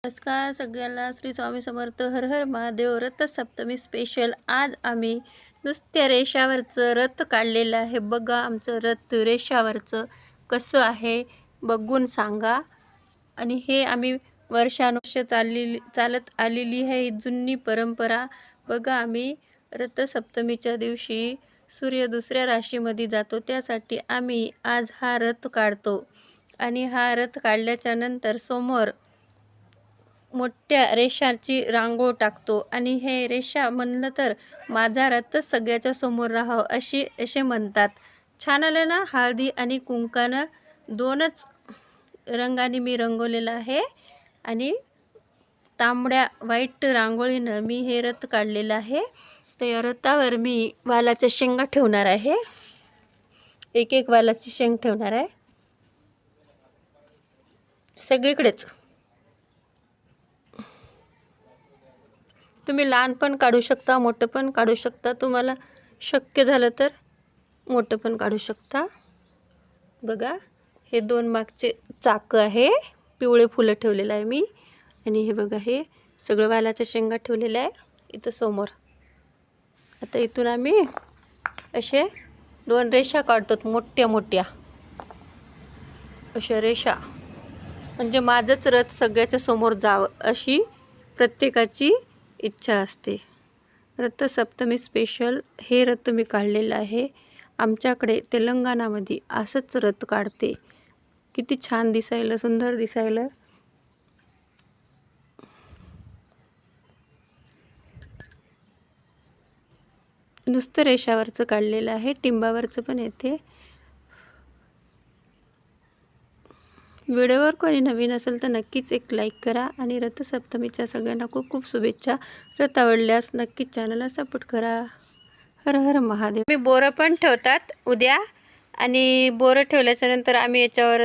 नमस्कार सगळ्यांना. श्री स्वामी समर्थ. हर हर महादेव. रथसप्तमी स्पेशल. आज आम्ही नुसत्या रेषावरचं रथ काढलेलं आहे. बघा आमचं रथ रेषावरचं कसं आहे बघून सांगा. आणि हे आम्ही वर्षानुवर्ष चालत आलेली आहे ही जुनी परंपरा. बघा आम्ही रथसप्तमीच्या दिवशी सूर्य दुसऱ्या राशीमध्ये जातो, त्यासाठी आम्ही आज हा रथ काढतो. आणि हा रथ काढल्याच्या नंतर समोर मोठ्या रेषाची रांगोळ टाकतो. आणि हे रेषा म्हणलं तर माझा रथच सगळ्याच्या समोर राहावं असे म्हणतात. छान आलं ना. हळदी आणि कुंकानं दोनच रंगाने मी रंगवलेलं आहे. आणि तांबड्या व्हाईट रांगोळीनं मी हे रथ काढलेलं आहे. तर या रथावर मी वालाच्या शेंगा ठेवणार आहे. एक एक वालाची शेंग ठेवणार आहे सगळीकडेच. तुम्ही लहान पण काढू शकता, मोठं पण काढू शकता. तुम्हाला शक्य झालं तर मोठं पण काढू शकता. बघा हे दोन मागचे चाकं आहे. पिवळे फुलं ठेवलेलं आहे मी. आणि हे बघा हे सगळं वालाच्या शेंगा ठेवलेल्या आहे इथं समोर. आता इथून आम्ही असे दोन रेषा काढतो, मोठ्या मोठ्या अशा रेषा. म्हणजे माझंच रथ सगळ्याच्या समोर जावं अशी प्रत्येकाची इच्छा असते. रथसप्तमी स्पेशल हे रथ मी काढलेलं आहे. आमच्याकडे तेलंगणामध्ये असंच रथ काढते. किती छान दिसायला, सुंदर दिसायला. नुसतं रेषावरचं काढलेलं आहे, टिंबावरचं पण येते. व्हिडिओवर कोणी नवीन असेल तर नक्कीच एक लाईक करा. आणि रथसप्तमीच्या सगळ्यांना खूप खूप शुभेच्छा. रथ आवडल्यास नक्कीच चॅनलला सपोर्ट करा. हर हर महादेव. मी बोरं पण ठेवतात उद्या. आणि बोरं ठेवल्याच्यानंतर आम्ही याच्यावर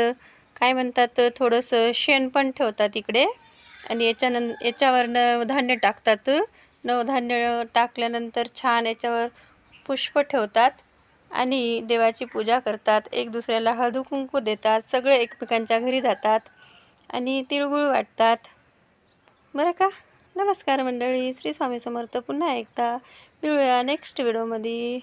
काय म्हणतात थोडंसं शेण पण ठेवतात इकडे. आणि याच्यावर धान्य टाकतात. धान्य टाकल्यानंतर छान याच्यावर पुष्प ठेवतात. आणि देवाची पूजा करतात. एक दुसऱ्याला हळदी कुंकू देतात. सगळे एकमेकांच्या घरी जातात आणि तिळगुळ वाटतात. बरं का. नमस्कार मंडळी. श्री स्वामी समर्थ. पुन्हा एकदा मिळूया नेक्स्ट व्हिडिओमध्ये.